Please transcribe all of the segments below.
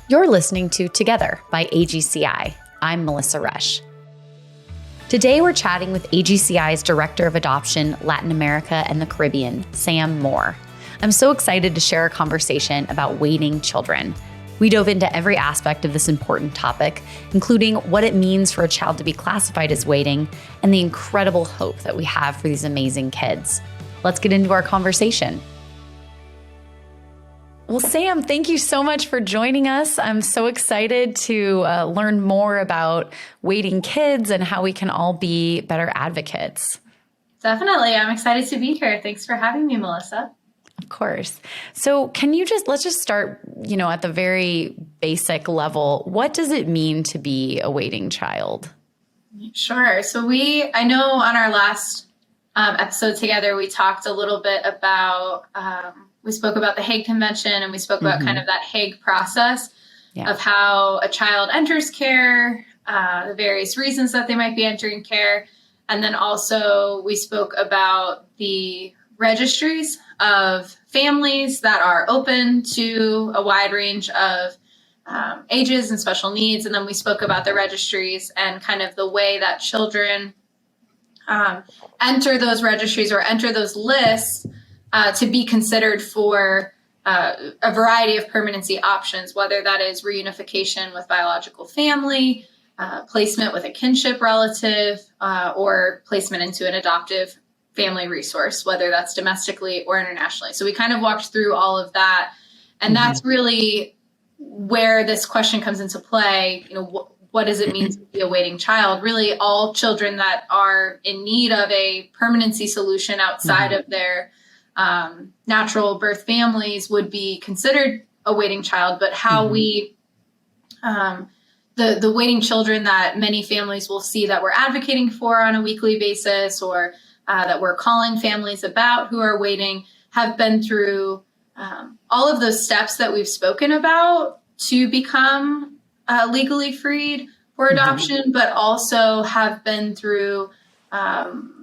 You're listening to Together by AGCI. I'm Melissa Rush. Today we're chatting with AGCI's Director of Adoption, Latin America and the Caribbean, Sam Moore. I'm so excited to share a conversation about waiting children. We dove into every aspect of this important topic, including what it means for a child to be classified as waiting and the incredible hope that we have for these amazing kids. Let's get into our conversation. Well, Sam, thank you so much for joining us. I'm so excited to learn more about waiting kids and how we can all be better advocates. Definitely. I'm excited to be here. Thanks for having me, Melissa. Of course. So let's just start, at the very basic level. What does it mean to be a waiting child? Sure. So I know on our last episode together, we talked a little bit about, we spoke about the Hague Convention and we spoke about kind of that Hague process of how a child enters care, the various reasons that they might be entering care. And then also we spoke about the registries of families that are open to a wide range of ages and special needs. And then we spoke about the registries and kind of the way that children enter those registries or enter those lists to be considered for a variety of permanency options, whether that is reunification with biological family, placement with a kinship relative, or placement into an adoptive family resource, whether that's domestically or internationally. So we kind of walked through all of that. And that's really where this question comes into play. What does it mean to be a waiting child? Really, all children that are in need of a permanency solution outside of their natural birth families would be considered a waiting child. But how we, the waiting children that many families will see that we're advocating for on a weekly basis or that we're calling families about who are waiting have been through all of those steps that we've spoken about to become legally freed for adoption, but also have been through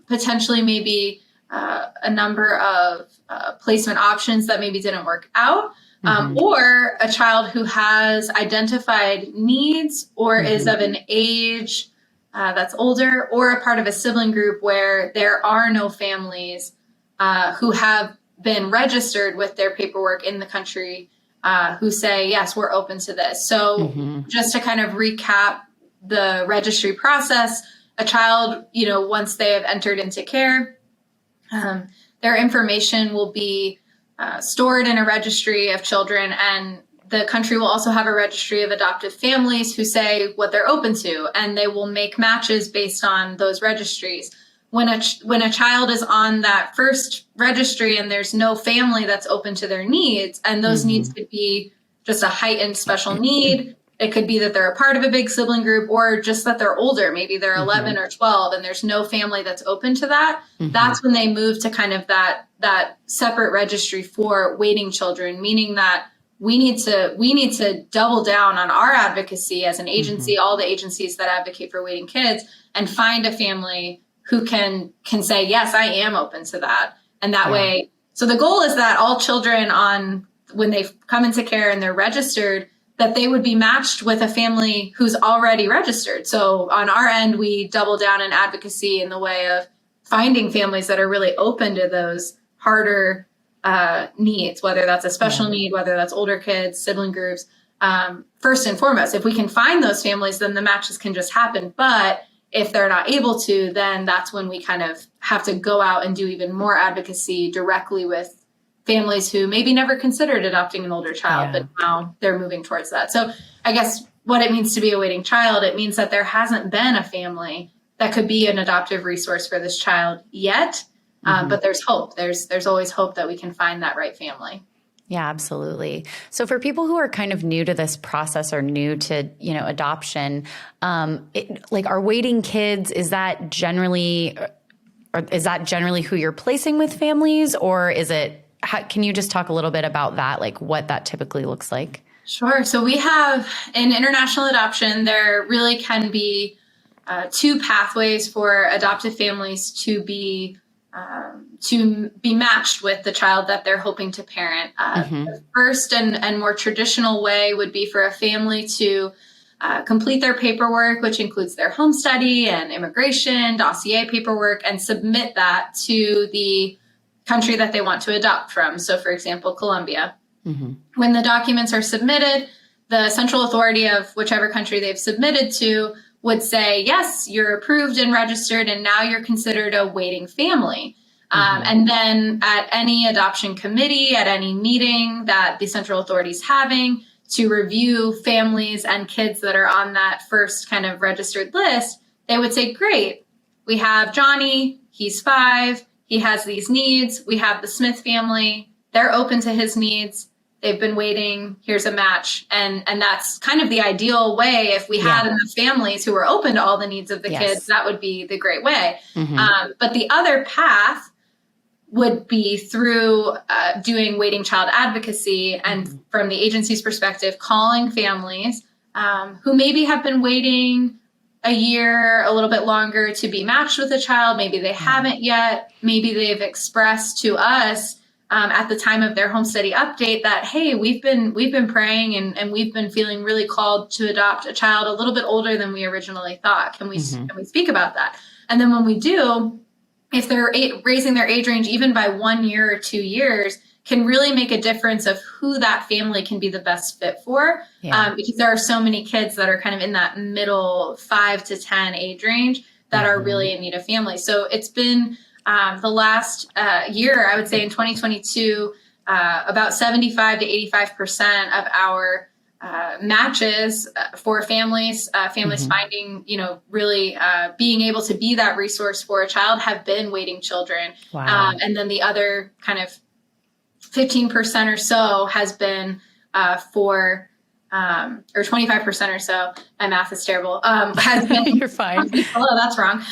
potentially maybe a number of placement options that maybe didn't work out, or a child who has identified needs or is of an age that's older, or a part of a sibling group where there are no families who have been registered with their paperwork in the country who say, yes, we're open to this. So just to kind of recap the registry process, a child, once they have entered into care, their information will be stored in a registry of children, and the country will also have a registry of adoptive families who say what they're open to, and they will make matches based on those registries. When a child is on that first registry and there's no family that's open to their needs, and those needs could be just a heightened special need. It could be that they're a part of a big sibling group, or just that they're older. Maybe they're 11 or 12 and there's no family that's open to that. That's when they move to kind of that separate registry for waiting children, meaning that we need to double down on our advocacy as an agency, all the agencies that advocate for waiting kids, and find a family who can say, yes, I am open to that. And that way, so the goal is that all children when they come into care and they're registered, that they would be matched with a family who's already registered. So on our end, we double down in advocacy in the way of finding families that are really open to those harder needs, whether that's a special need, whether that's older kids, sibling groups. First and foremost, if we can find those families, then the matches can just happen. But if they're not able to, then that's when we kind of have to go out and do even more advocacy directly with families who maybe never considered adopting an older child, but now they're moving towards that. So I guess what it means to be a waiting child, it means that there hasn't been a family that could be an adoptive resource for this child yet. But there's hope. There's always hope that we can find that right family. Yeah, absolutely. So for people who are kind of new to this process or new to, adoption, are waiting kids, is that generally who you're placing with families, or is it, can you just talk a little bit about that, like what that typically looks like? Sure. So we have in international adoption, there really can be two pathways for adoptive families to be to be matched with the child that they're hoping to parent. The first and more traditional way would be for a family to complete their paperwork, which includes their home study and immigration, dossier paperwork, and submit that to the country that they want to adopt from. So, for example, Colombia. When the documents are submitted, the central authority of whichever country they've submitted to would say, yes, you're approved and registered, and now you're considered a waiting family. And then at any adoption committee, at any meeting that the central authority is having to review families and kids that are on that first kind of registered list, they would say, great, we have Johnny, he's 5, he has these needs. We have the Smith family, they're open to his needs. They've been waiting. Here's a match. And that's kind of the ideal way. If we had enough families who were open to all the needs of the kids, that would be the great way. But the other path would be through doing waiting child advocacy. And from the agency's perspective, calling families who maybe have been waiting a year, a little bit longer to be matched with a child. Maybe they haven't yet. Maybe they've expressed to us at the time of their home study update that, hey, we've been praying and we've been feeling really called to adopt a child a little bit older than we originally thought. Can we speak about that? And then when we do, if they're raising their age range even by 1 year or 2 years, can really make a difference of who that family can be the best fit for. Because there are so many kids that are kind of in that middle 5 to 10 age range that are really in need of family. So it's been the last year, I would say in 2022, about 75 to 85% of our matches for families finding, really being able to be that resource for a child have been waiting children. And then the other kind of 15% or so has been for, or 25% or so, my math is terrible, has been. You're fine. Oh, that's wrong.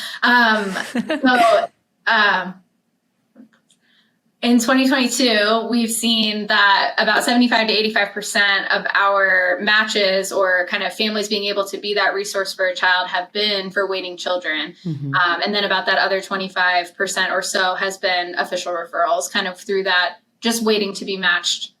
In 2022, we've seen that about 75 to 85% of our matches or kind of families being able to be that resource for a child have been for waiting children. And then about that other 25% or so has been official referrals, kind of through that just waiting to be matched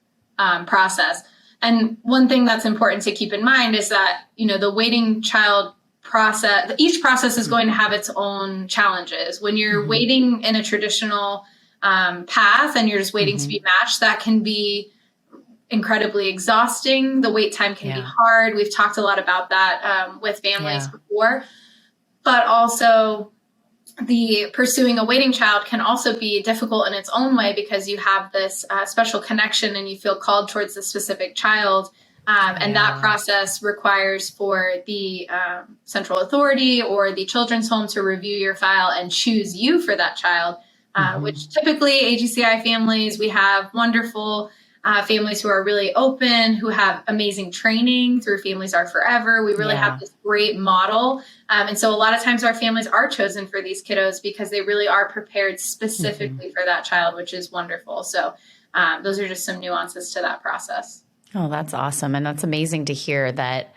process. And one thing that's important to keep in mind is that, the waiting child process, each process is going to have its own challenges. When you're waiting in a traditional path and you're just waiting to be matched, that can be incredibly exhausting. The wait time can be hard. We've talked a lot about that with families before, but also the pursuing a waiting child can also be difficult in its own way because you have this special connection and you feel called towards the specific child. And that process requires for the central authority or the children's home to review your file and choose you for that child, which typically AGCI families, we have wonderful families who are really open, who have amazing training through Families Are Forever. We really have this great model. And so a lot of times our families are chosen for these kiddos because they really are prepared specifically for that child, which is wonderful. So those are just some nuances to that process. Oh, that's awesome. And that's amazing to hear that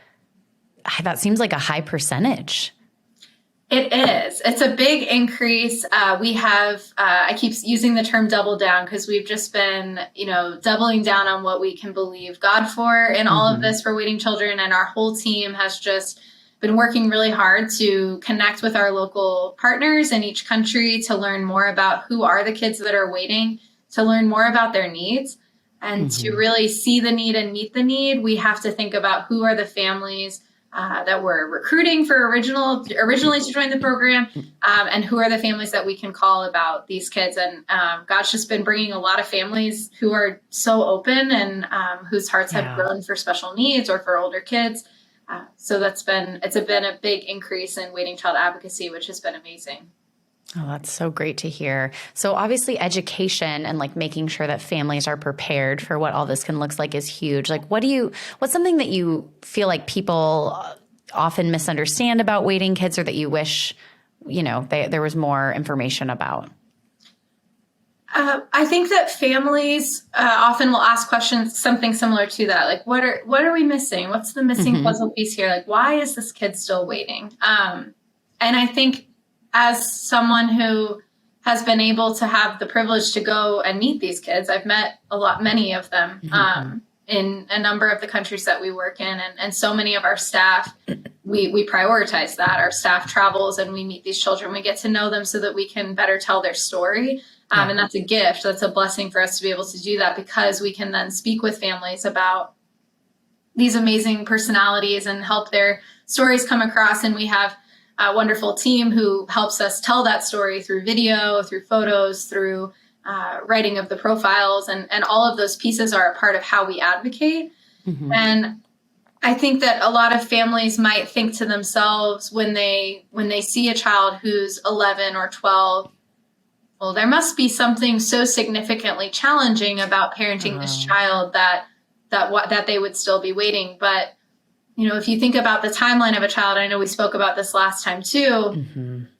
seems like a high percentage. It is. It's a big increase. We have, I keep using the term double down because we've just been, doubling down on what we can believe God for in all of this for waiting children. And our whole team has just been working really hard to connect with our local partners in each country to learn more about who are the kids that are waiting, to learn more about their needs. And to really see the need and meet the need, we have to think about who are the families that we're recruiting for originally to join the program, and who are the families that we can call about these kids. And God's just been bringing a lot of families who are so open and whose hearts have grown for special needs or for older kids. So it's been a big increase in waiting child advocacy, which has been amazing. Oh, that's so great to hear. So obviously education and making sure that families are prepared for what all this can look like is huge. What's something that you feel like people often misunderstand about waiting kids or that you wish, there was more information about? I think that families often will ask questions, something similar to that. Like, what are we missing? What's the missing puzzle piece here? Like, why is this kid still waiting? And I think as someone who has been able to have the privilege to go and meet these kids. I've met many of them in a number of the countries that we work in. And so many of our staff, we prioritize that. Our staff travels and we meet these children. We get to know them so that we can better tell their story. And that's a gift. That's a blessing for us to be able to do that, because we can then speak with families about these amazing personalities and help their stories come across. And we have a wonderful team who helps us tell that story through video, through photos, through writing of the profiles. And all of those pieces are a part of how we advocate. And I think that a lot of families might think to themselves when they see a child who's 11 or 12, well, there must be something so significantly challenging about parenting this child that they would still be waiting. But, if you think about the timeline of a child, I know we spoke about this last time too,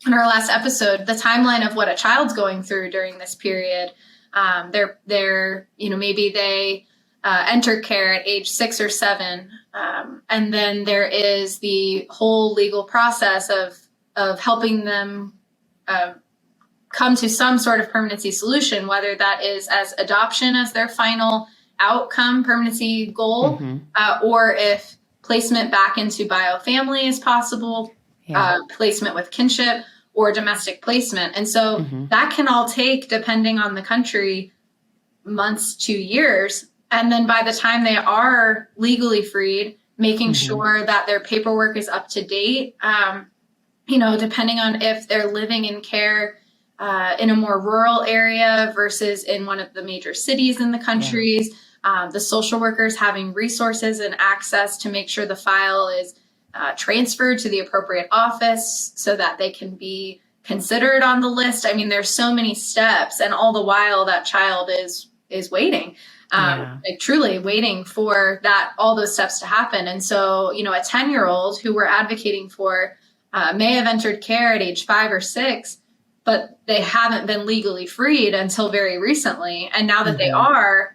in our last episode, the timeline of what a child's going through during this period. They're maybe they enter care at age 6 or 7. And then there is the whole legal process of helping them come to some sort of permanency solution, whether that is as adoption as their final outcome permanency goal, or if placement back into bio family is possible, placement with kinship, or domestic placement. And so that can all take, depending on the country, months to years. And then by the time they are legally freed, making sure that their paperwork is up to date, depending on if they're living in care in a more rural area versus in one of the major cities in the countries, the social workers having resources and access to make sure the file is transferred to the appropriate office so that they can be considered on the list. I mean, there's so many steps, and all the while that child is waiting, like truly waiting for all those steps to happen. And so, a 10-year-old who we're advocating for may have entered care at age 5 or 6, but they haven't been legally freed until very recently. And now that they are,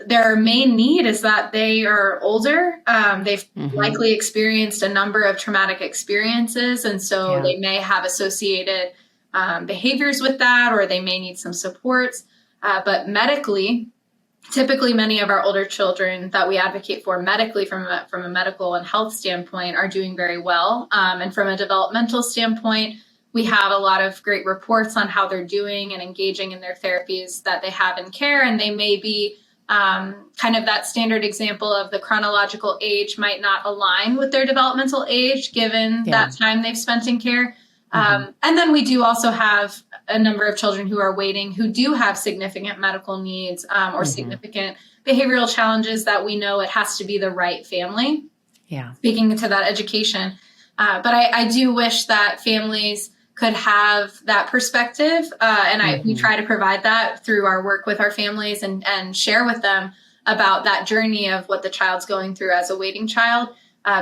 their main need is that they are older. They've likely experienced a number of traumatic experiences. And so they may have associated behaviors with that, or they may need some supports. But medically, typically many of our older children that we advocate for medically from a medical and health standpoint are doing very well. And from a developmental standpoint, we have a lot of great reports on how they're doing and engaging in their therapies that they have in care. And they may be kind of that standard example of the chronological age might not align with their developmental age, given that time they've spent in care. And then we do also have a number of children who are waiting, who do have significant medical needs or significant behavioral challenges that we know it has to be the right family. Speaking to that education. But I do wish that families could have that perspective. And we try to provide that through our work with our families and share with them about that journey of what the child's going through as a waiting child.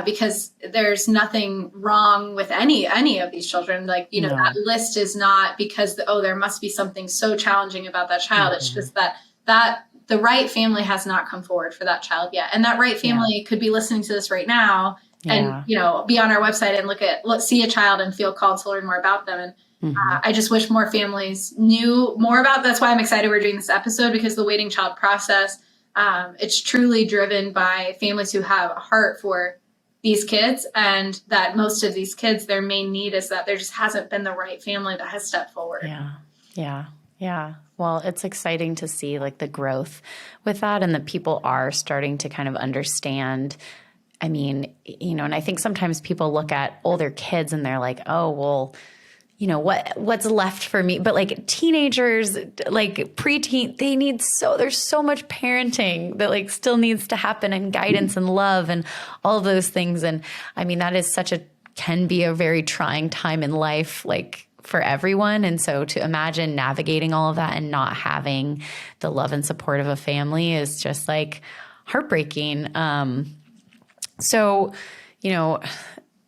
Because there's nothing wrong with any of these children. Like, that list is not because, there must be something so challenging about that child. It's just that the right family has not come forward for that child yet. And that right family could be listening to this right now and, be on our website and see a child and feel called to learn more about them. And I just wish more families knew more about. That's why I'm excited we're doing this episode, because the waiting child process, it's truly driven by families who have a heart for these kids, and that most of these kids, their main need is that there just hasn't been the right family that has stepped forward. Yeah. Well, it's exciting to see the growth with that, and that people are starting to kind of understand. I mean, and I think sometimes people look at older kids and they're like, oh, well, what's left for me? But teenagers, preteen, there's so much parenting that still needs to happen, and guidance and love and all of those things. And I mean, that is can be a very trying time in life, for everyone. And so to imagine navigating all of that and not having the love and support of a family is just heartbreaking. So,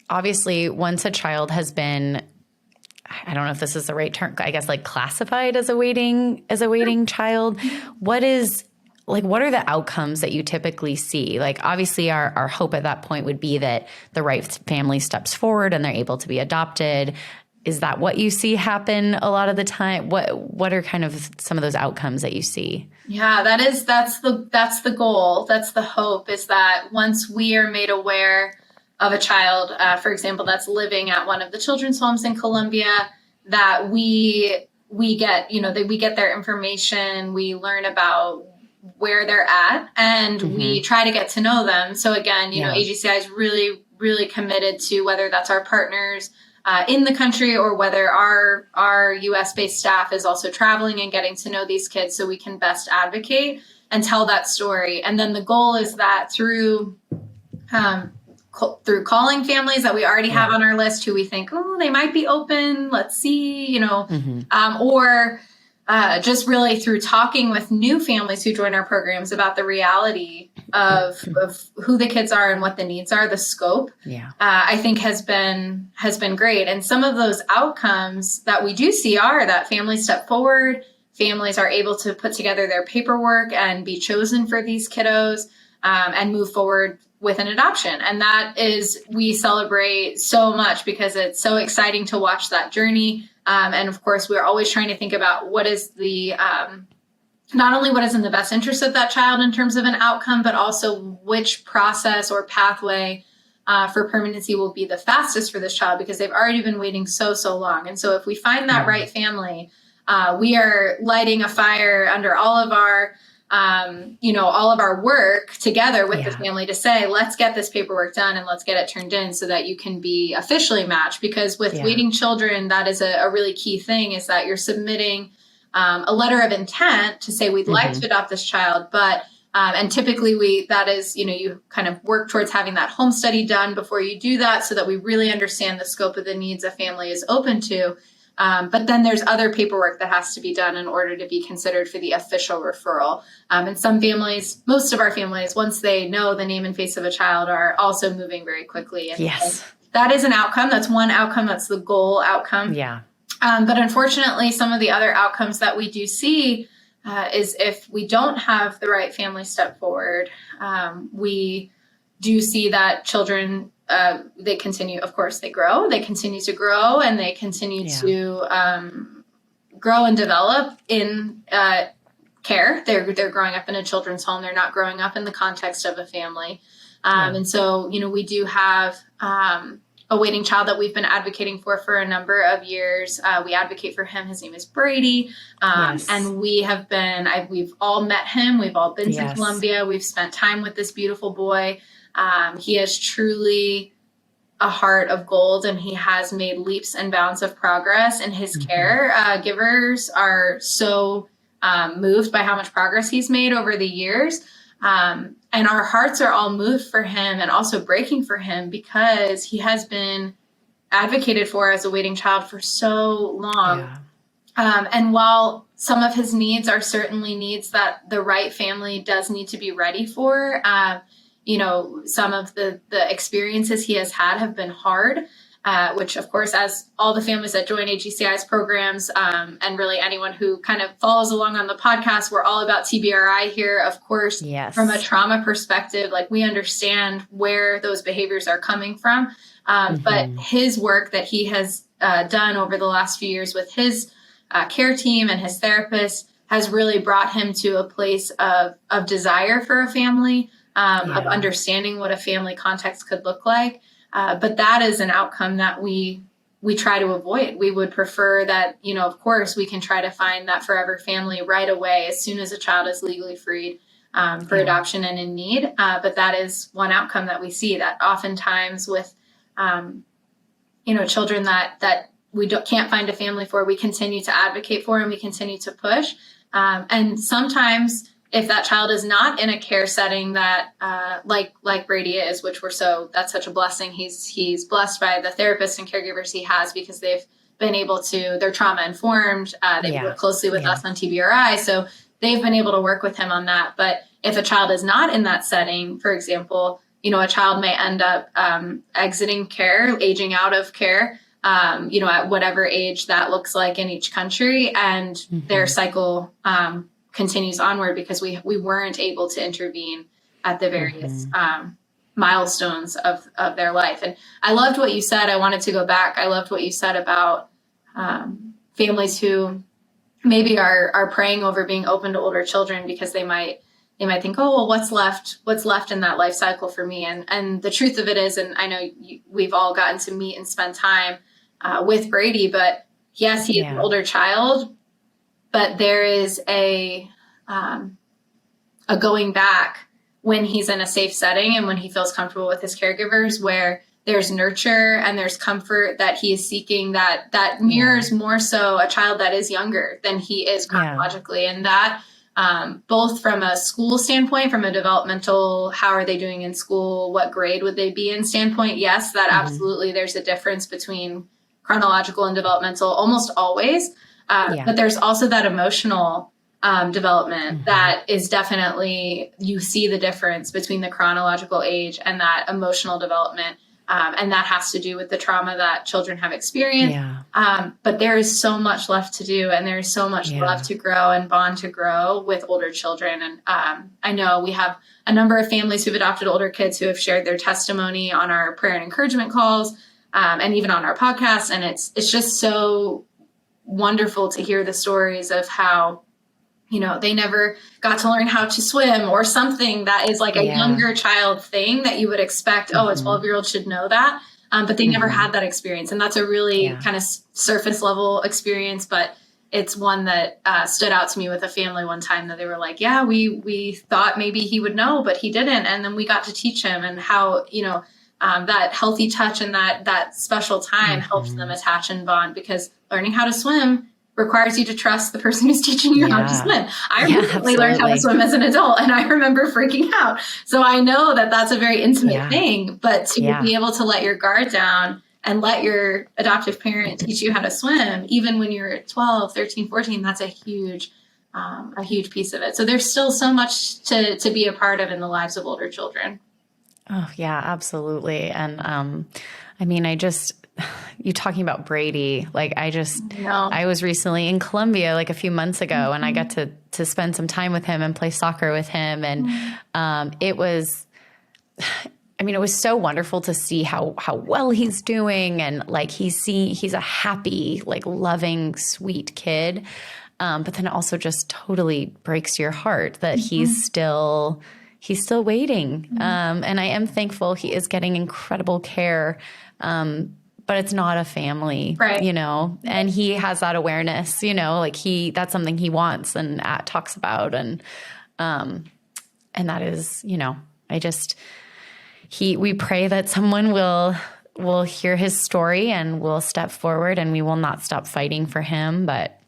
obviously once a child has been, I don't know if this is the right term, I guess classified as a waiting child, what are the outcomes that you typically see? Obviously our hope at that point would be that the right family steps forward and they're able to be adopted. Is that what you see happen a lot of the time? What are kind of some of those outcomes that you see? Yeah, that's the goal. That's the hope, is that once we are made aware of a child, for example, that's living at one of the children's homes in Colombia, that we get, we get their information, we learn about where they're at, and we try to get to know them. So again, AGCI is really, really committed to, whether that's our partners in the country or whether our US based staff is also traveling and getting to know these kids, so we can best advocate and tell that story. And then the goal is that through calling families that we already have on our list, who we think, oh, they might be open, let's see, or just really through talking with new families who join our programs about the reality of who the kids are and what the needs are, the scope, I think has been great. And some of those outcomes that we do see are that families step forward, families are able to put together their paperwork and be chosen for these kiddos, and move forward with an adoption. And that is, we celebrate so much because it's so exciting to watch that journey. And of course, we're always trying to think about what is the, not only what is in the best interest of that child in terms of an outcome, but also which process or pathway for permanency will be the fastest for this child, because they've already been waiting so long. And so if we find that right family, we are lighting a fire under all of our all of our work together with the family to say, let's get this paperwork done and let's get it turned in so that you can be officially matched. Because with waiting children, that is a really key thing, is that you're submitting a letter of intent to say, we'd like to adopt this child, but and typically that is, you kind of work towards having that home study done before you do that, so that we really understand the scope of the needs a family is open to. But then there's other paperwork that has to be done in order to be considered for the official referral. And some families, most of our families, once they know the name and face of a child, are also moving very quickly. And that is an outcome. That's one outcome. That's the goal outcome. Yeah. But unfortunately, some of the other outcomes that we do see is if we don't have the right family step forward, we do see that children, they continue, of course, they continue to grow, and they continue to grow and develop in care. They're growing up in a children's home. They're not growing up in the context of a family. And so, we do have a waiting child that we've been advocating for a number of years. We advocate for him. His name is Brady. And we've all met him. We've all been to Colombia. We've spent time with this beautiful boy. He has truly a heart of gold, and he has made leaps and bounds of progress in his care. Givers are so moved by how much progress he's made over the years. And our hearts are all moved for him and also breaking for him, because he has been advocated for as a waiting child for so long. And while some of his needs are certainly needs that the right family does need to be ready for, some of the experiences he has had have been hard, which, of course, as all the families that join AGCI's programs, and really anyone who kind of follows along on the podcast, we're all about TBRI here. Of course, from a trauma perspective, like, we understand where those behaviors are coming from. But his work that he has done over the last few years with his care team and his therapist has really brought him to a place of desire for a family, of understanding what a family context could look like. But that is an outcome that we try to avoid. We would prefer that, of course, we can try to find that forever family right away as soon as a child is legally freed for adoption and in need. But that is one outcome that we see, that oftentimes with, children that we can't find a family for, we continue to advocate for and we continue to push. And sometimes, if that child is not in a care setting that, like Brady is, which that's such a blessing. He's blessed by the therapists and caregivers he has, because they've been able to, they're trauma informed. They work closely with us on TBRI. So they've been able to work with him on that. But if a child is not in that setting, for example, a child may end up exiting care, aging out of care, at whatever age that looks like in each country, and their cycle continues onward because we weren't able to intervene at the various milestones of their life. And I loved what you said. I wanted to go back. I loved what you said about families who maybe are praying over being open to older children because they might think, oh, well, what's left in that life cycle for me? And the truth of it is, and I know we've all gotten to meet and spend time with Brady, but yes, he is an older child, but there is a going back when he's in a safe setting and when he feels comfortable with his caregivers, where there's nurture and there's comfort that he is seeking that mirrors more so a child that is younger than he is chronologically. And that both from a school standpoint, from a developmental, how are they doing in school, what grade would they be in standpoint, yes, that absolutely there's a difference between chronological and developmental almost always. But there's also that emotional development that is definitely, you see the difference between the chronological age and that emotional development. And that has to do with the trauma that children have experienced. But there is so much left to do, and there is so much love to grow and bond to grow with older children. And I know we have a number of families who've adopted older kids who have shared their testimony on our prayer and encouragement calls, and even on our podcast. And it's just so wonderful to hear the stories of how, they never got to learn how to swim or something that is like a younger child thing that you would expect. Oh, a 12-year-old should know that. But they never had that experience. And that's a really kind of surface level experience. But it's one that stood out to me with a family one time that they were like, yeah, we thought maybe he would know, but he didn't. And then we got to teach him, and how, that healthy touch and that special time helps them attach and bond, because learning how to swim requires you to trust the person who's teaching you how to swim. I recently learned how to swim as an adult, and I remember freaking out. So I know that that's a very intimate thing, but to be able to let your guard down and let your adoptive parent teach you how to swim, even when you're 12, 13, 14, that's a huge piece of it. So there's still so much to be a part of in the lives of older children. Oh yeah, absolutely. And, you talking about Brady, like I was recently in Colombia like a few months ago, and I got to spend some time with him and play soccer with him. And it was so wonderful to see how well he's doing. And like he's a happy, like loving, sweet kid. But then it also just totally breaks your heart that he's still waiting. And I am thankful he is getting incredible care. But it's not a family, right. And he has that awareness, that's something he wants and talks about. And that is, we pray that someone will hear his story and will step forward, and we will not stop fighting for him. But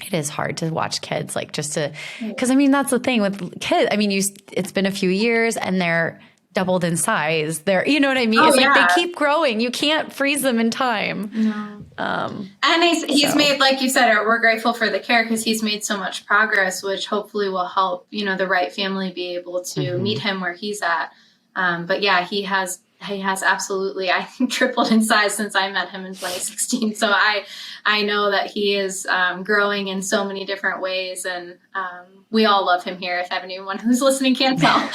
it is hard to watch kids, because that's the thing with kids. It's been a few years and they're doubled in size. They're, you know what I mean? It's like they keep growing. You can't freeze them in time. No. And he's made, like you said, we're grateful for the care, because he's made so much progress, which hopefully will help, the right family be able to meet him where he's at. But yeah, he has absolutely, I think, tripled in size since I met him in 2016. So I know that he is growing in so many different ways, and we all love him here, if anyone who's listening can't tell.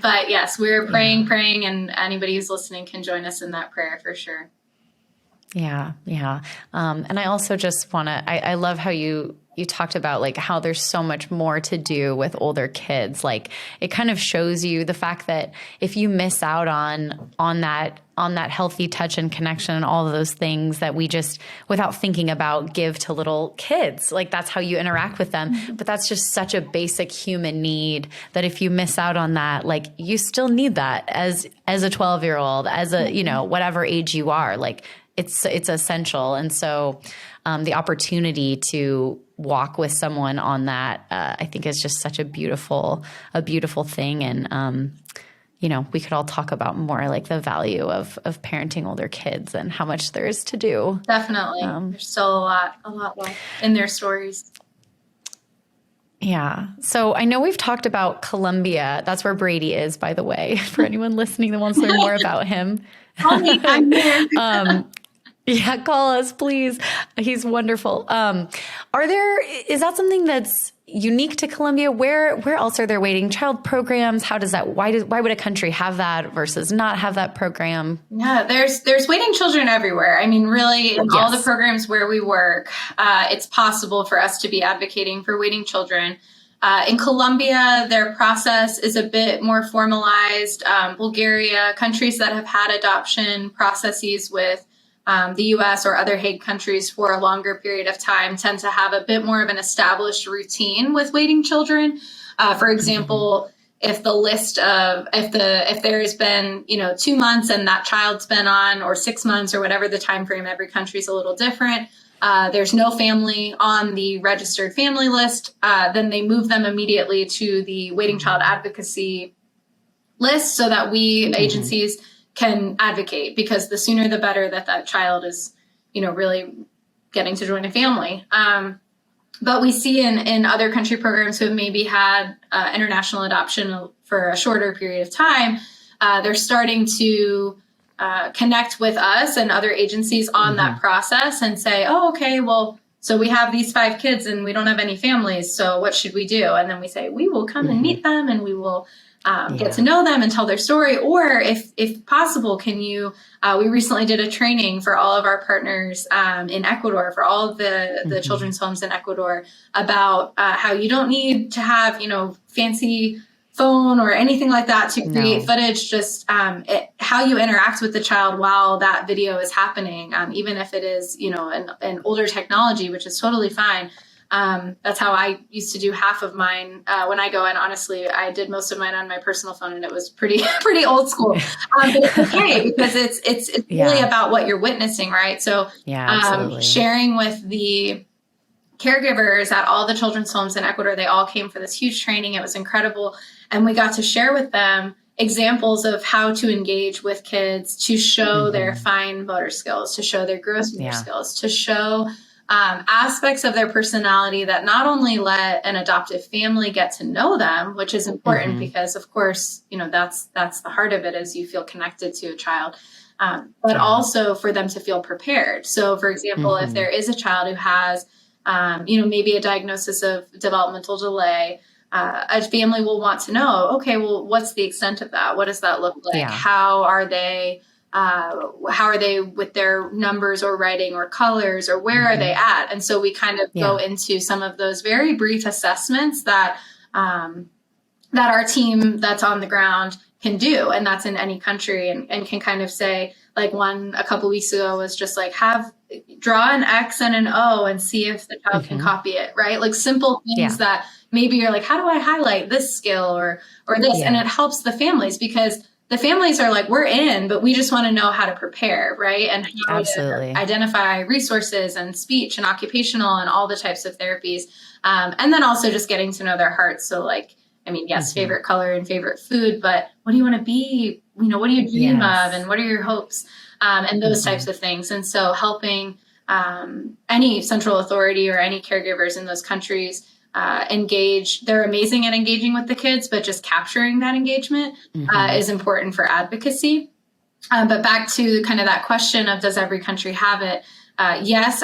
But yes, we're praying, and anybody who's listening can join us in that prayer for sure. Yeah. And I also just want to, I love how you talked about like how there's so much more to do with older kids. Like it kind of shows you the fact that if you miss out on that healthy touch and connection and all of those things that we just, without thinking about, give to little kids, like that's how you interact with them. But that's just such a basic human need that if you miss out on that, like you still need that as a 12-year-old, as a, whatever age you are, like it's essential. And so the opportunity to walk with someone on that, I think is just such a beautiful thing. And, we could all talk about more like the value of parenting older kids and how much there is to do. Definitely. There's still a lot left in their stories. Yeah. So I know we've talked about Colombia. That's where Brady is, by the way, for anyone listening that wants to learn more about him. Call me. I'm here. Yeah, call us, please. He's wonderful. Is that something that's unique to Colombia? Where else are there waiting child programs? How does that, why would a country have that versus not have that program? Yeah, there's waiting children everywhere. I mean, really, in all the programs where we work, it's possible for us to be advocating for waiting children. In Colombia, their process is a bit more formalized. Bulgaria, countries that have had adoption processes with the U.S. or other Hague countries for a longer period of time tend to have a bit more of an established routine with waiting children. For example, if the list of if there has been 2 months and that child's been on, or 6 months, or whatever the time frame, every country is a little different. There's no family on the registered family list, then they move them immediately to the waiting child advocacy list so that we agencies can advocate, because the sooner the better that child is, really getting to join a family. But we see in other country programs who have maybe had international adoption for a shorter period of time, they're starting to connect with us and other agencies on that process and say, oh, okay, well, so we have these 5 kids and we don't have any families. So what should we do? And then we say, we will come and meet them, and we will get to know them and tell their story. Or if possible, can you, we recently did a training for all of our partners in Ecuador, for all of the children's homes in Ecuador, about how you don't need to have, fancy phone or anything like that to create footage, just how you interact with the child while that video is happening, even if it is, an older technology, which is totally fine. That's how I used to do half of mine when I go in. Honestly, I did most of mine on my personal phone, and it was pretty old school. But it's okay, because it's really about what you're witnessing, right? So sharing with the caregivers at all the children's homes in Ecuador, they all came for this huge training. It was incredible. And we got to share with them examples of how to engage with kids, to show their fine motor skills, to show their gross motor skills, to show aspects of their personality that not only let an adoptive family get to know them, which is important because, of course, that's the heart of it, is you feel connected to a child, but also for them to feel prepared. So, for example, if there is a child who has, maybe a diagnosis of developmental delay, a family will want to know, okay, well, what's the extent of that? What does that look like? Yeah. How are they with their numbers or writing or colors, or where are they at? And so we kind of go into some of those very brief assessments that our team that's on the ground can do. And that's in any country, and can kind of say, like, one a couple weeks ago was just like, draw an X and an O and see if the child can copy it, right? Like simple things that maybe you're like, how do I highlight this skill or this? And it helps the families, because the families are like, we're in, but we just want to know how to prepare, right? And how to identify resources and speech and occupational and all the types of therapies. And then also just getting to know their hearts. So like, I mean, yes, favorite color and favorite food, but what do you want to be? What do you dream of? And what are your hopes? And those types of things. And so helping any central authority or any caregivers in those countries engage. They're amazing at engaging with the kids, but just capturing that engagement is important for advocacy. But back to kind of that question of, does every country have it? Yes,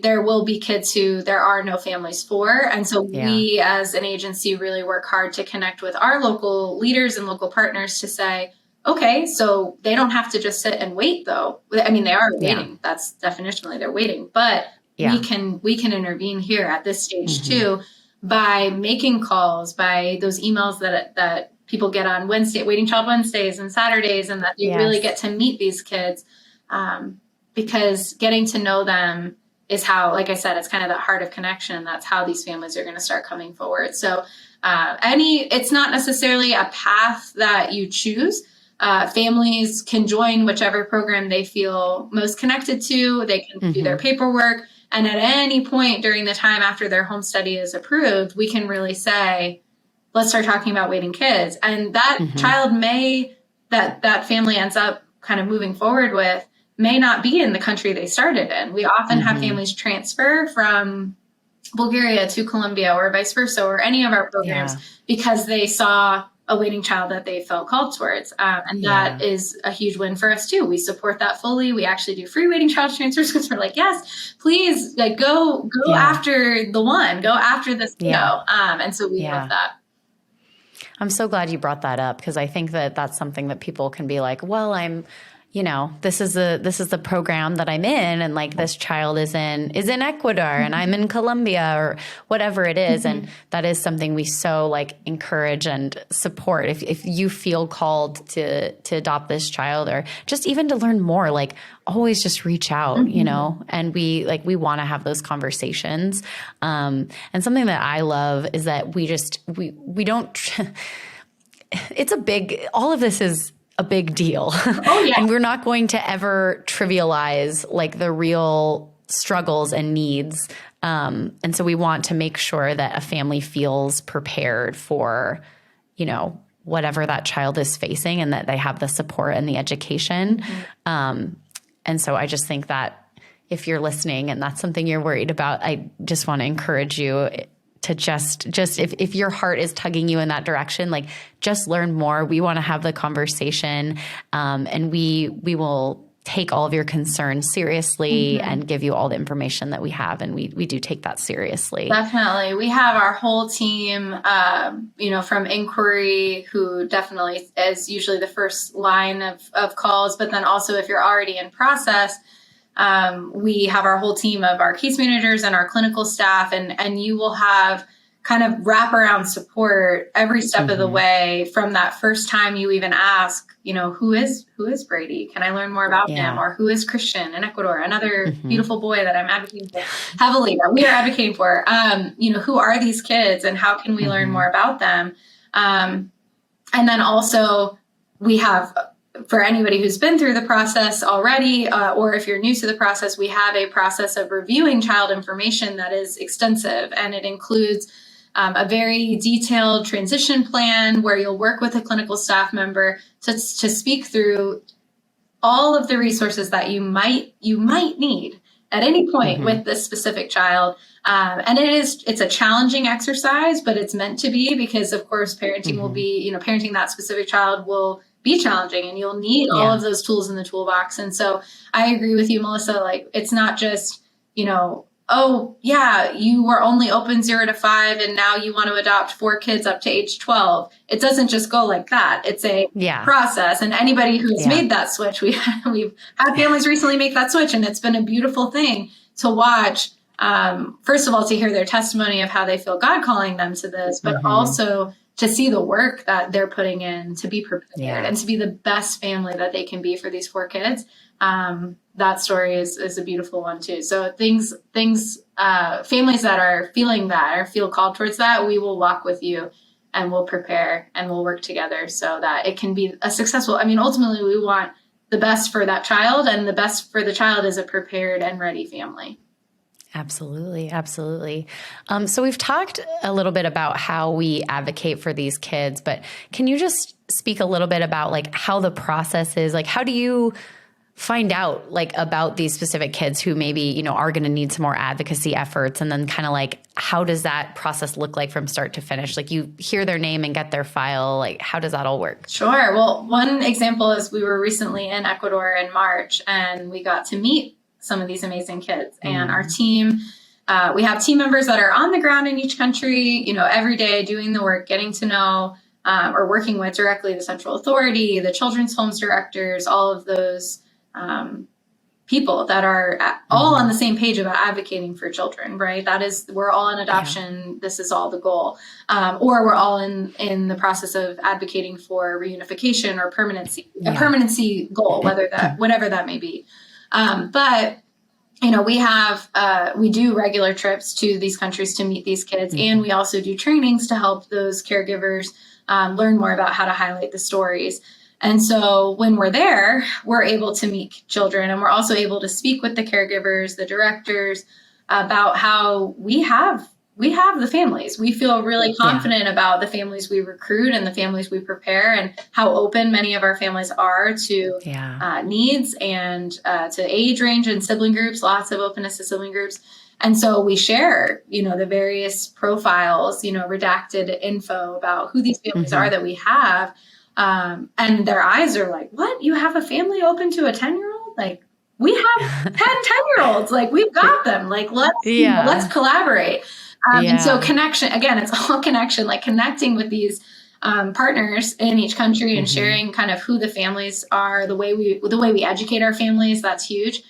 there will be kids who there are no families for. And so we as an agency really work hard to connect with our local leaders and local partners to say, okay, so they don't have to just sit and wait, though. I mean, they are waiting. That's definitionally they're waiting. But we can intervene here at this stage too, by making calls, by those emails that people get on Waiting Child Wednesdays and Saturdays, and that they really get to meet these kids, because getting to know them is how, like I said, it's kind of that heart of connection. That's how these families are going to start coming forward. So it's not necessarily a path that you choose. Families can join whichever program they feel most connected to. They can do their paperwork. And at any point during the time after their home study is approved, we can really say, let's start talking about waiting kids. And that child that family ends up kind of moving forward with may not be in the country they started in. We often have families transfer from Bulgaria to Colombia, or vice versa, or any of our programs, because they saw a waiting child that they felt called towards. And that is a huge win for us too. We support that fully. We actually do free waiting child transfers because we're like, yes, please, like go after the one, go after this kiddo. And so we love that. I'm so glad you brought that up, because I think that that's something that people can be like, well, this is the program that I'm in, and like this child is in Ecuador and I'm in Colombia or whatever it is. And that is something we so like encourage and support. If you feel called to adopt this child, or just even to learn more, like always just reach out, and we want to have those conversations. And something that I love is that we don't, all of this is a big deal. Oh, yeah. And we're not going to ever trivialize like the real struggles and needs. And so we want to make sure that a family feels prepared for, whatever that child is facing, and that they have the support and the education. And so I just think that if you're listening and that's something you're worried about, I just want to encourage you to just if your heart is tugging you in that direction, like just learn more. We want to have the conversation, and we will take all of your concerns seriously and give you all the information that we have. And we do take that seriously. Definitely. We have our whole team, from inquiry, who definitely is usually the first line of calls. But then also if you're already in process, we have our whole team of our case managers and our clinical staff, and you will have kind of wraparound support every step of the way, from that first time you even ask, who is Brady? Can I learn more about him? Or who is Christian in Ecuador? Another beautiful boy that I'm advocating for heavily, that we are advocating for. Who are these kids and how can we learn more about them? And then also we have, for anybody who's been through the process already, or if you're new to the process, we have a process of reviewing child information that is extensive, and it includes a very detailed transition plan where you'll work with a clinical staff member to speak through all of the resources that you might need at any point with this specific child. And it's a challenging exercise, but it's meant to be, because of course parenting will be, parenting that specific child will be challenging, and you'll need all of those tools in the toolbox. And so I agree with you, Melissa, like it's not just, oh yeah, you were only open 0 to 5 and now you want to adopt 4 kids up to age 12. It doesn't just go like that. It's a process. And anybody who's made that switch, we've had families recently make that switch, and it's been a beautiful thing to watch. First of all, to hear their testimony of how they feel God calling them to this, but also to see the work that they're putting in to be prepared and to be the best family that they can be for these 4 kids. That story is a beautiful one too. So families that are feeling that or feel called towards that, we will walk with you and we'll prepare and we'll work together so that it can be a successful. I mean, ultimately we want the best for that child, and the best for the child is a prepared and ready family. Absolutely. Absolutely. So we've talked a little bit about how we advocate for these kids, but can you just speak a little bit about like how the process is? Like, how do you find out like about these specific kids who maybe, are going to need some more advocacy efforts? And then kind of like, how does that process look like from start to finish? Like you hear their name and get their file. Like, how does that all work? Sure. Well, one example is we were recently in Ecuador in March, and we got to meet some of these amazing kids. And our team, we have team members that are on the ground in each country, every day doing the work, getting to know or working with directly the central authority, the children's homes directors, all of those people that are all on the same page about advocating for children, right? That is, we're all in adoption. Yeah. This is all the goal. Or we're all in the process of advocating for reunification or permanency, a permanency goal, whatever that may be. But we do regular trips to these countries to meet these kids. And we also do trainings to help those caregivers learn more about how to highlight the stories. And so when we're there, we're able to meet children, and we're also able to speak with the caregivers, the directors, about how we have the families. We feel really confident about the families we recruit and the families we prepare, and how open many of our families are to needs and to age range and sibling groups, lots of openness to sibling groups. And so we share, the various profiles, redacted info about who these families are that we have. And their eyes are like, what? You have a family open to a 10-year-old? Like, we have 10-year-olds. Like, we've got them. Like, let's collaborate. And so connection, again, it's all connection, like connecting with these partners in each country and sharing kind of who the families are, the way we educate our families. That's huge.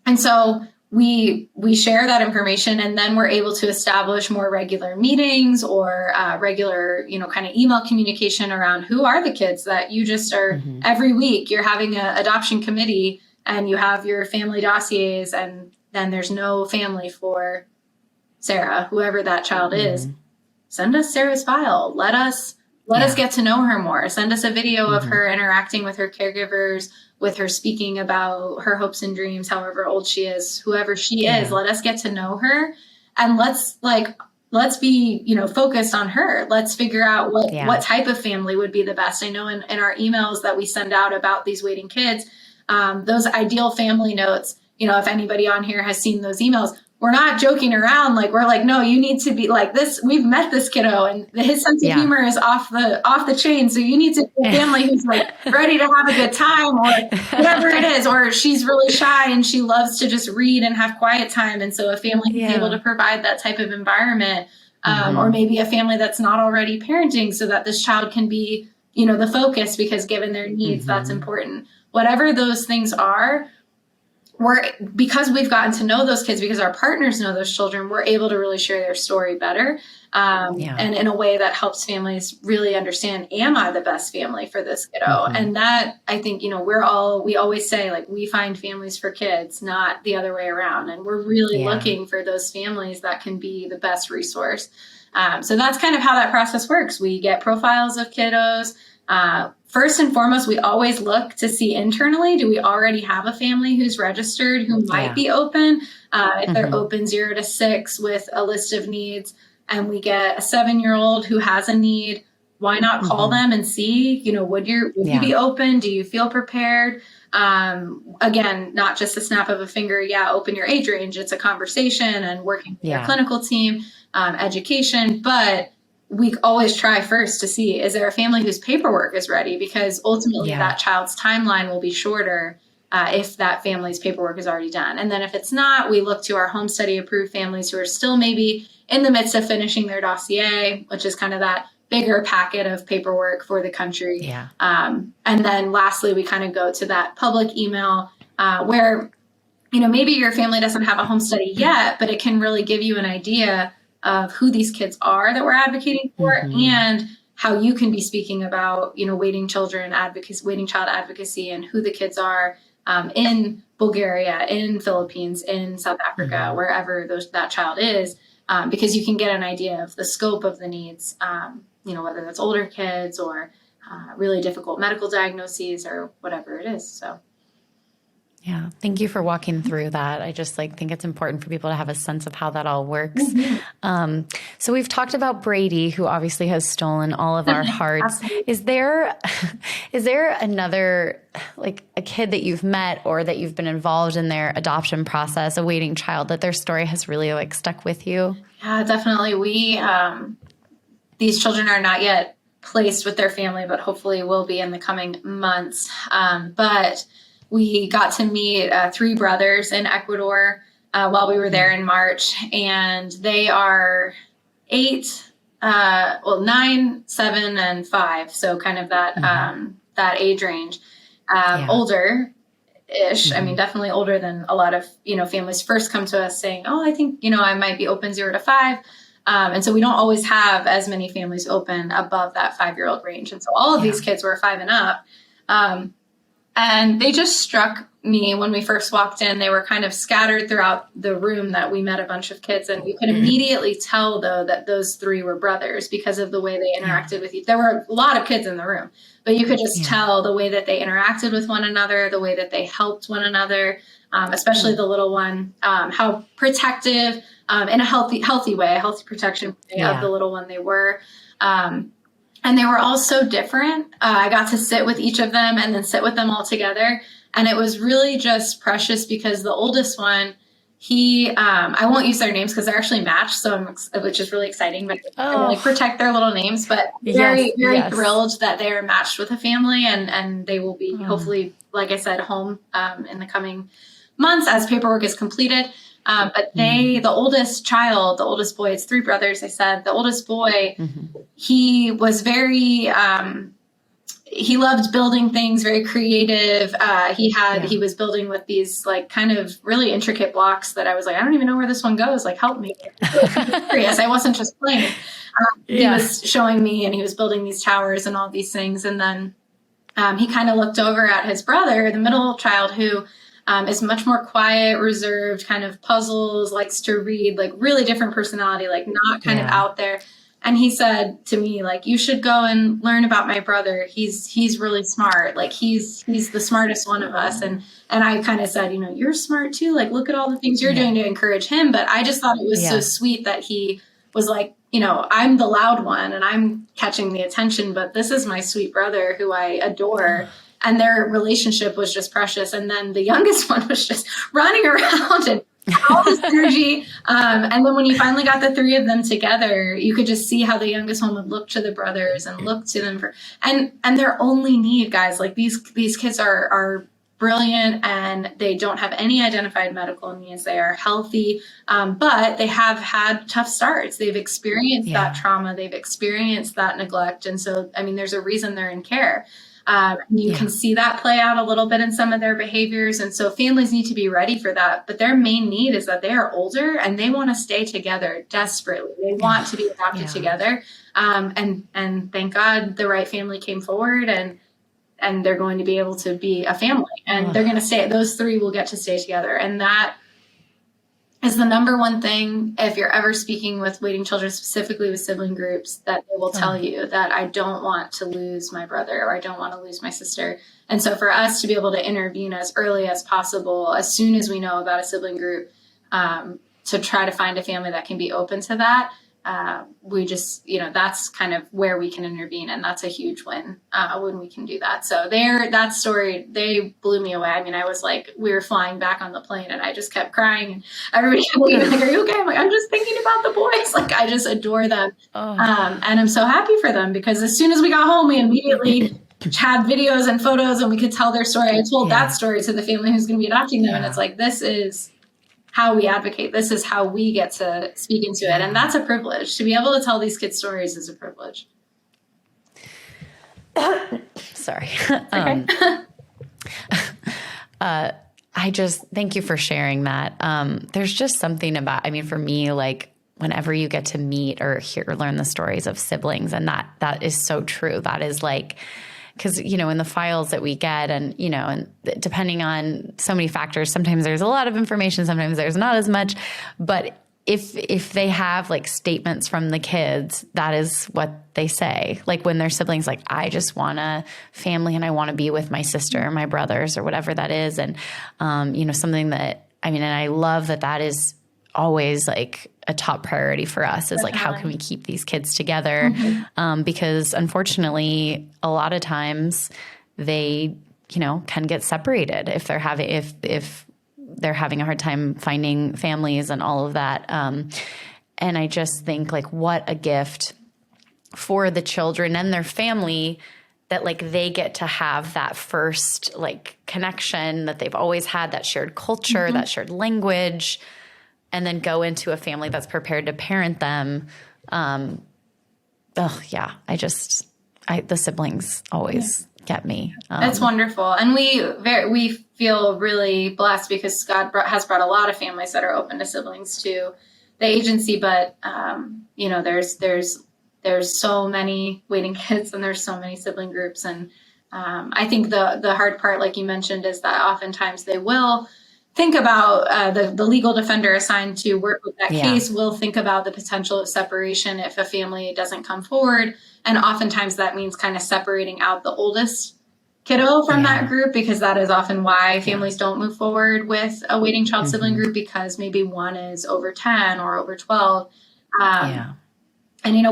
And so we share that information, and then we're able to establish more regular meetings or regular, kind of email communication around who are the kids that you just are every week. You're having an adoption committee and you have your family dossiers, and then there's no family for Sarah, whoever that child is. Send us Sarah's file. Let us get to know her more. Send us a video of her interacting with her caregivers, with her speaking about her hopes and dreams, however old she is, whoever she is. Let us get to know her, and let's be, focused on her. Let's figure out what type of family would be the best. I know in our emails that we send out about these waiting kids, those ideal family notes, if anybody on here has seen those emails, we're not joking around. Like, we're like, no, you need to be like this. We've met this kiddo and his sense of humor is off the chain. So you need to be a family who's like ready to have a good time, or whatever it is, or she's really shy and she loves to just read and have quiet time. And so a family is able to provide that type of environment, or maybe a family that's not already parenting, so that this child can be, the focus, because given their needs, that's important. Whatever those things are, because we've gotten to know those kids, because our partners know those children, we're able to really share their story better. And in a way that helps families really understand, am I the best family for this kiddo? And that, I think, we always say, like, we find families for kids, not the other way around. And we're really looking for those families that can be the best resource. So that's kind of how that process works. We get profiles of kiddos. First and foremost, we always look to see internally, do we already have a family who's registered who might be open? If they're open 0 to 6 with a list of needs, and we get a 7-year-old who has a need, why not call them and see, would you be open? Do you feel prepared? Again, not just a snap of a finger. Open your age range. It's a conversation and working with your clinical team, education, but we always try first to see, is there a family whose paperwork is ready? Because ultimately that child's timeline will be shorter if that family's paperwork is already done. And then if it's not, we look to our home study approved families who are still maybe in the midst of finishing their dossier, which is kind of that bigger packet of paperwork for the country. And then lastly, we kind of go to that public email where, maybe your family doesn't have a home study yet, but it can really give you an idea of who these kids are that we're advocating for, and how you can be speaking about, waiting child advocacy, and who the kids are in Bulgaria, in Philippines, in South Africa, wherever that child is, because you can get an idea of the scope of the needs, whether that's older kids or really difficult medical diagnoses or whatever it is. So. Yeah. Thank you for walking through that. I just think it's important for people to have a sense of how that all works. So we've talked about Brady, who obviously has stolen all of our hearts. Is there another, a kid that you've met or that you've been involved in their adoption process, a waiting child, that their story has really stuck with you? Yeah, definitely. These children are not yet placed with their family, but hopefully will be in the coming months. But we got to meet 3 brothers in Ecuador while we were there in March, and they are 9, 7, and 5. So kind of that age range, older-ish. I mean, definitely older than a lot of, families first come to us saying, oh, I think, I might be open 0 to 5. And so we don't always have as many families open above that 5-year-old range. And so all of these kids were 5 and up. And they just struck me when we first walked in. They were kind of scattered throughout the room that we met a bunch of kids. And you could immediately tell, though, that those 3 were brothers because of the way they interacted with each. There were a lot of kids in the room, but you could just tell the way that they interacted with one another, the way that they helped one another, especially the little one, how protective in a healthy way, a healthy protection of the little one they were. And they were all so different. I got to sit with each of them and then sit with them all together. And it was really just precious because the oldest one, I won't use their names because they're actually matched, which is really exciting, but I like protect their little names, but very thrilled that they are matched with a family, and they will be hopefully, like I said, home in the coming months as paperwork is completed. But the oldest boy, it's 3 brothers. I said the oldest boy, he was very, he loved building things, very creative. He was building with these like kind of really intricate blocks that I was like, I don't even know where this one goes. Like, help me. Curious. I wasn't just playing. He was showing me, and he was building these towers and all these things. And then he kind of looked over at his brother, the middle child, who is much more quiet, reserved, kind of puzzles, likes to read, like really different personality, like not kind of out there. And he said to me, like, you should go and learn about my brother. He's really smart. Like he's the smartest one of us. And I kind of said, you're smart too. Like, look at all the things you're doing to encourage him. But I just thought it was so sweet that he was like, I'm the loud one and I'm catching the attention, but this is my sweet brother who I adore. And their relationship was just precious. And then the youngest one was just running around and all this energy. And then when you finally got the 3 of them together, you could just see how the youngest one would look to the brothers and look to them and their only need, guys, like these kids are brilliant and they don't have any identified medical needs. They are healthy, but they have had tough starts. They've experienced that trauma. They've experienced that neglect. And so, there's a reason they're in care. You can see that play out a little bit in some of their behaviors. And so families need to be ready for that. But their main need is that they are older and they want to stay together desperately. They want to be adopted together. And thank God the right family came forward and they're going to be able to be a family and they're going to stay. Those 3 will get to stay together. And that is the number one thing, if you're ever speaking with waiting children, specifically with sibling groups, that they will tell you that I don't want to lose my brother or I don't want to lose my sister. And so for us to be able to intervene as early as possible, as soon as we know about a sibling group, to try to find a family that can be open to that, we just, that's kind of where we can intervene. And that's a huge win when we can do that. So that story, they blew me away. I was like, we were flying back on the plane and I just kept crying and everybody kept leaving, like, are you okay? I'm like, I'm just thinking about the boys. Like, I just adore them. And I'm so happy for them because as soon as we got home, we immediately had videos and photos and we could tell their story. I told that story to the family who's going to be adopting them. And it's like, this is how we advocate. This is how we get to speak into it. And that's a privilege. To be able to tell these kids stories is a privilege. Sorry. I just thank you for sharing that. There's just something about, for me, like whenever you get to meet or hear or learn the stories of siblings, and that is so true. That is like, because, in the files that we get and, and depending on so many factors, sometimes there's a lot of information, sometimes there's not as much. But if they have like statements from the kids, that is what they say. Like when their siblings, like, I just want a family and I want to be with my sister or my brothers or whatever that is. And, something that, and I love that is always like a top priority for us is like, how can we keep these kids together? Because unfortunately, a lot of times they, can get separated if they're having a hard time finding families and all of that. And I just think like, what a gift for the children and their family that like they get to have that first like connection that they've always had, that shared culture, that shared language, and then go into a family that's prepared to parent them. The siblings always get me. That's wonderful. And we feel really blessed because God has brought a lot of families that are open to siblings to the agency. But, there's so many waiting kids and there's so many sibling groups. And I think the hard part, like you mentioned, is that oftentimes they will think about the legal defender assigned to work with that case will think about the potential of separation if a family doesn't come forward. And oftentimes that means kind of separating out the oldest kiddo from that group, because that is often why families don't move forward with a waiting child sibling group, because maybe one is over 10 or over 12. And,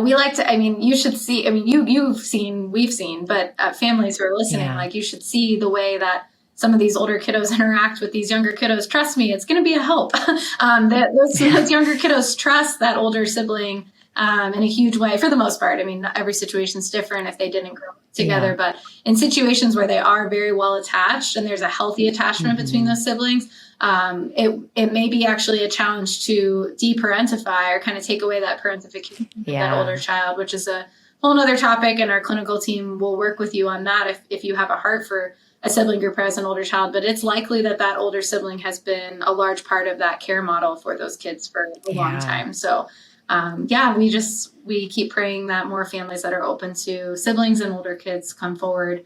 we like to, you should see, we've seen, but families who are listening, like you should see the way that some of these older kiddos interact with these younger kiddos, trust me, it's going to be a help. Those younger kiddos trust that older sibling in a huge way for the most part. I mean, every situation's different if they didn't grow up together, but in situations where they are very well attached and there's a healthy attachment between those siblings, it may be actually a challenge to deparentify or kind of take away that parentification of that older child, which is a whole nother topic. And our clinical team will work with you on that if you have a heart for a sibling group as an older child. But it's likely that older sibling has been a large part of that care model for those kids for a long time. So we keep praying that more families that are open to siblings and older kids come forward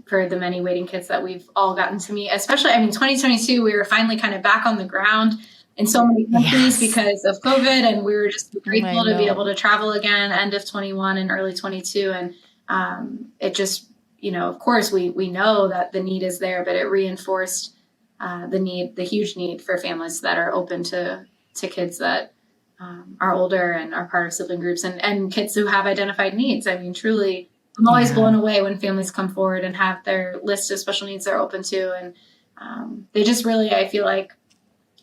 for the many waiting kids that we've all gotten to meet. Especially, 2022, we were finally kind of back on the ground in so many countries because of COVID, and we were just grateful to be able to travel again end of 21 and early 22. And it just, of course, we know that the need is there, but it reinforced the huge need for families that are open to kids that are older and are part of sibling groups and kids who have identified needs. Truly, I'm always blown away when families come forward and have their list of special needs they're open to. And they just really, I feel like,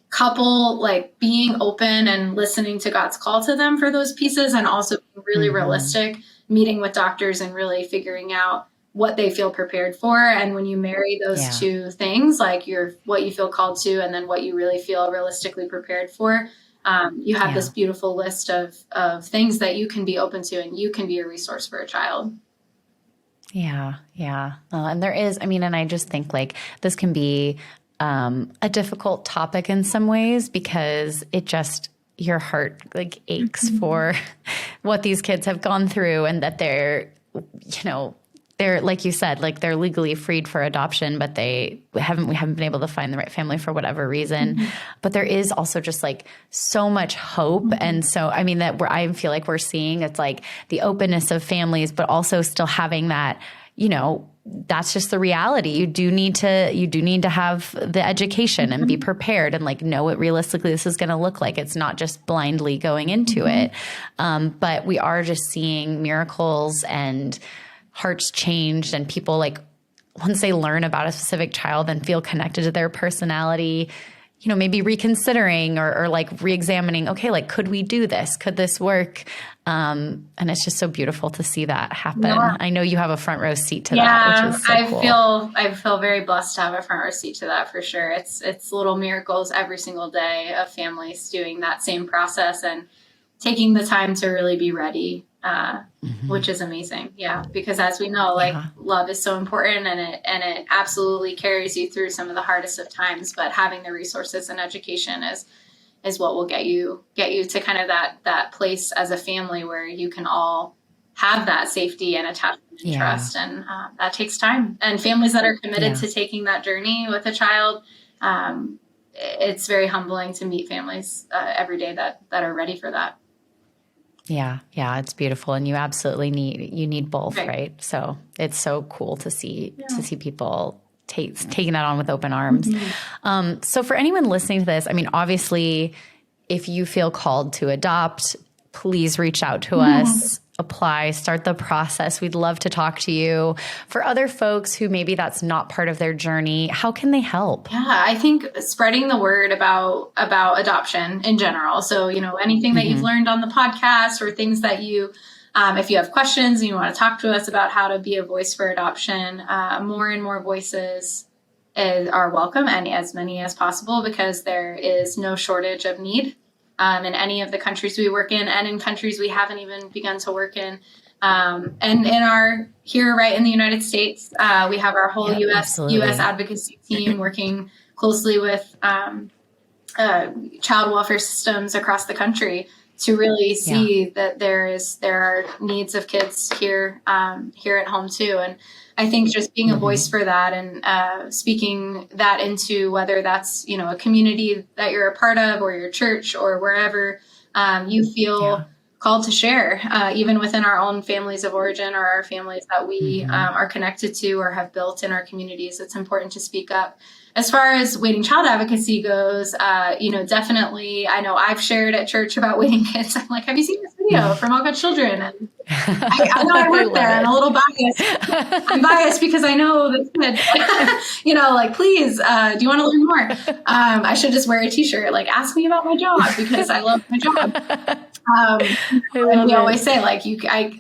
couple like being open and listening to God's call to them for those pieces, and also being really realistic, meeting with doctors and really figuring out what they feel prepared for. And when you marry those two things, like what you feel called to, and then what you really feel realistically prepared for, you have this beautiful list of things that you can be open to, and you can be a resource for a child. Yeah. And there is, and I just think like this can be a difficult topic in some ways, because it just, your heart like aches for what these kids have gone through, and that they're, they're, like you said, like they're legally freed for adoption, but we haven't been able to find the right family for whatever reason. But there is also just like so much hope. And so, I feel like we're seeing, it's like the openness of families, but also still having that, that's just the reality. You do need to have the education and be prepared and like know what realistically this is going to look like. It's not just blindly going into it. But we are just seeing miracles and hearts changed, and people, like, once they learn about a specific child and feel connected to their personality, maybe reconsidering or like reexamining, okay, like, could we do this? Could this work? And it's just so beautiful to see that happen. Yeah. I know you have a front row seat to that, which is so cool. I feel very blessed to have a front row seat to that for sure. It's little miracles every single day of families doing that same process and taking the time to really be ready, which is amazing. Yeah. Because as we know, like, love is so important, and it absolutely carries you through some of the hardest of times, but having the resources and education is what will get you to kind of that place as a family where you can all have that safety and attachment and trust. And that takes time, and families that are committed to taking that journey with a child, it's very humbling to meet families every day that are ready for that. Yeah, it's beautiful, and you absolutely need both, right? So it's so cool to see people taking that on with open arms. So for anyone listening to this, obviously, if you feel called to adopt, please reach out to us. Apply, start the process. We'd love to talk to you. For other folks who maybe that's not part of their journey, how can they help? Yeah, I think spreading the word about adoption in general. So, anything that you've learned on the podcast, or things that you, if you have questions and you want to talk to us about how to be a voice for adoption, more and more voices are welcome, and as many as possible, because there is no shortage of need. In any of the countries we work in, and in countries we haven't even begun to work in. And here right in the United States, we have our whole U.S. advocacy team working closely with child welfare systems across the country to really see that there are needs of kids here at home too. And I think just being a voice for that, and speaking that into, whether that's, a community that you're a part of, or your church, or wherever you feel called to share, even within our own families of origin, or our families that we are connected to or have built in our communities, it's important to speak up. As far as waiting child advocacy goes, definitely, I know I've shared at church about waiting kids. I'm like, have you seen this video? video from All God's Children. And I know I work there. I'm a little biased. I'm biased because I know the kid, like, please, do you want to learn more? I should just wear a t-shirt, like, ask me about my job because I love my job. And we always say, like,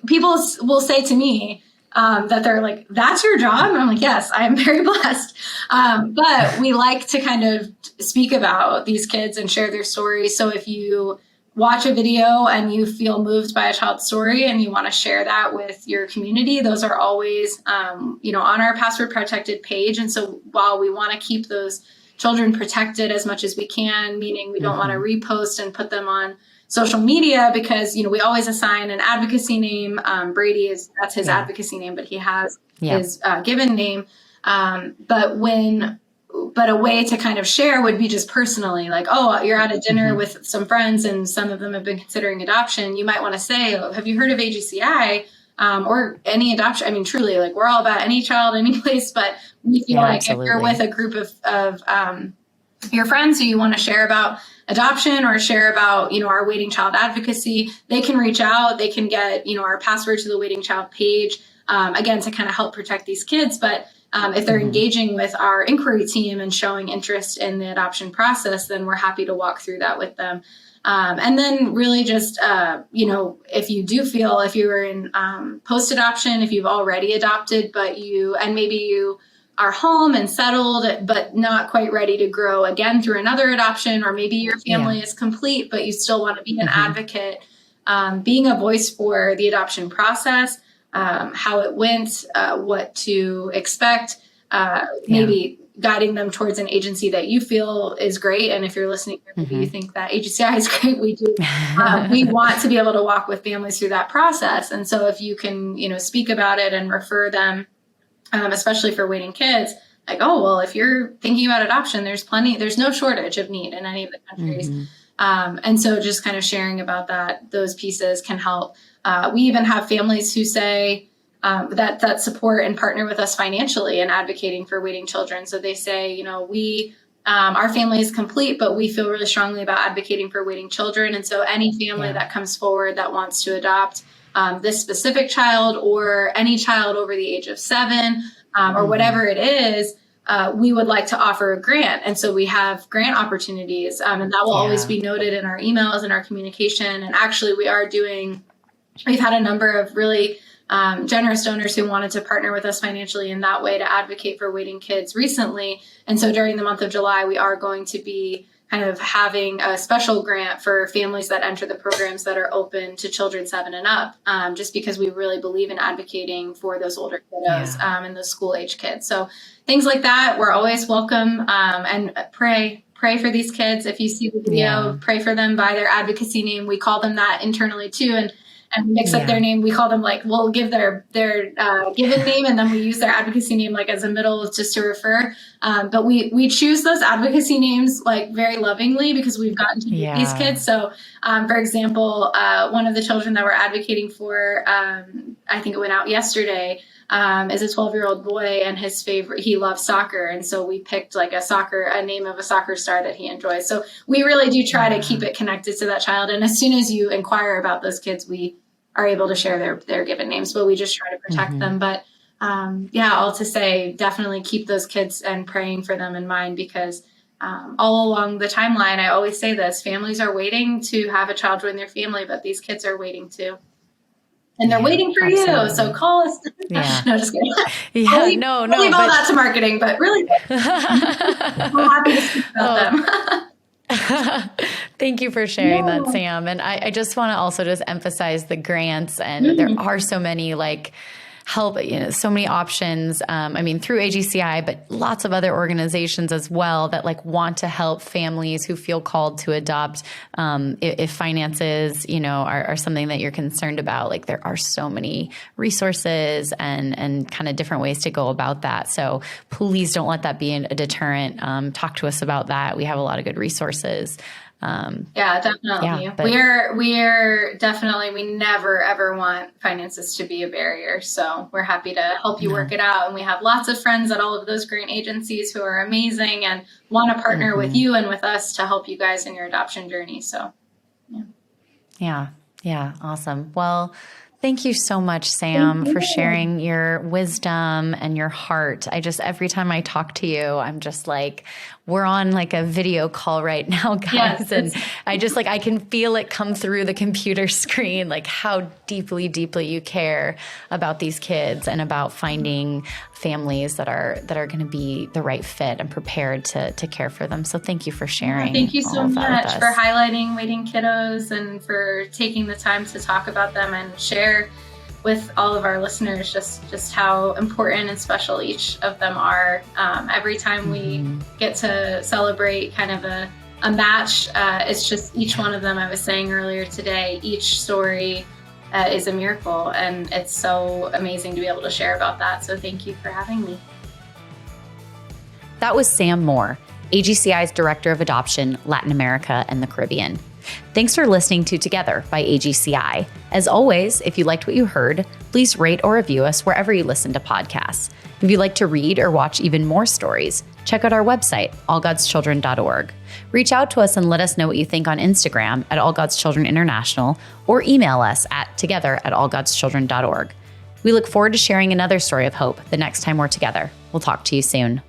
people will say to me, that they're like, that's your job? And I'm like, yes, I'm very blessed. But we like to kind of speak about these kids and share their stories. So if you watch a video and you feel moved by a child's story and you want to share that with your community, those are always, on our password protected page. And so while we want to keep those children protected as much as we can, meaning we don't want to repost and put them on social media because, we always assign an advocacy name. Brady that's his advocacy name, but he has his given name. But a way to kind of share would be just personally, like, oh, you're at a dinner with some friends and some of them have been considering adoption. You might want to say, oh, have you heard of AGCI or any adoption? I mean, truly, like, we're all about any child, any place, but we feel like absolutely. If you're with a group of your friends who you want to share about adoption or share about, our waiting child advocacy, they can reach out. They can get, our password to the waiting child page, again, to kind of help protect these kids. But if they're engaging with our inquiry team and showing interest in the adoption process, then we're happy to walk through that with them. And then really just, if you do feel, if you were in post-adoption, if you've already adopted, and maybe you are home and settled, but not quite ready to grow again through another adoption, or maybe your family is complete, but you still want to be an advocate, being a voice for the adoption process, how it went, what to expect, maybe guiding them towards an agency that you feel is great. And if you're listening, maybe you think that AGCI is great, we do. We want to be able to walk with families through that process. And so if you can, speak about it and refer them, especially for waiting kids, like, oh, well, if you're thinking about adoption, there's no shortage of need in any of the countries. And so just kind of sharing about those pieces can help. We even have families who say that support and partner with us financially in advocating for waiting children. So they say, our family is complete, but we feel really strongly about advocating for waiting children. And so any family that comes forward that wants to adopt this specific child or any child over the age of 7 or whatever it is, we would like to offer a grant. And so we have grant opportunities, and that will always be noted in our emails and our communication. And actually we've had a number of really generous donors who wanted to partner with us financially in that way to advocate for waiting kids recently. And so during the month of July, we are going to be kind of having a special grant for families that enter the programs that are open to children 7 and up, just because we really believe in advocating for those older kiddos and those school age kids. So things like that, we're always welcome, and pray for these kids. If you see the video, pray for them by their advocacy name. We call them that internally too. And mix up their name. We call them, like, we'll give their given name, and then we use their advocacy name like as a middle just to refer. But we choose those advocacy names like very lovingly because we've gotten to meet these kids. So, for example, one of the children that we're advocating for, I think it went out yesterday, is a 12-year-old boy, and he loves soccer. And so we picked like a name of a soccer star that he enjoys. So we really do try to keep it connected to that child. And as soon as you inquire about those kids, we are able to share their given names, but we just try to protect them. But all to say, definitely keep those kids and praying for them in mind, because all along the timeline, I always say this, families are waiting to have a child join their family, but these kids are waiting too. And they're waiting for you. So call us. No, just kidding. We'll leave all that to marketing, but really, we're happy to speak about them. Thank you for sharing that, Sam. And I just want to also just emphasize the grants. And there are so many help, so many options. Through AGCI, but lots of other organizations as well that want to help families who feel called to adopt. If finances, are something that you're concerned about, there are so many resources and kind of different ways to go about that. So please don't let that be a deterrent. Talk to us about that. We have a lot of good resources. Definitely. We're definitely, we never ever want finances to be a barrier. So we're happy to help you work it out. And we have lots of friends at all of those grant agencies who are amazing and want to partner with you and with us to help you guys in your adoption journey. So, Yeah. Yeah, awesome. Well, thank you so much, Sam, for sharing your wisdom and your heart. Every time I talk to you, I'm just like, we're on like a video call right now, guys. Yes, and I can feel it come through the computer screen, like how deeply, deeply you care about these kids and about finding families that are going to be the right fit and prepared to care for them. So thank you for sharing. Thank you so much for highlighting waiting kiddos and for taking the time to talk about them and share with all of our listeners just how important and special each of them are. Every time we get to celebrate kind of a match, it's just each one of them. I was saying earlier today, each story is a miracle, and it's so amazing to be able to share about that. So thank you for having me. That was Sam Moore, AGCI's Director of Adoption, Latin America and the Caribbean. Thanks for listening to Together by AGCI. As always, if you liked what you heard, please rate or review us wherever you listen to podcasts. If you'd like to read or watch even more stories, check out our website, allgodschildren.org. Reach out to us and let us know what you think on Instagram at All God's Children International or email us at together@allgodschildren.org. We look forward to sharing another story of hope the next time we're together. We'll talk to you soon.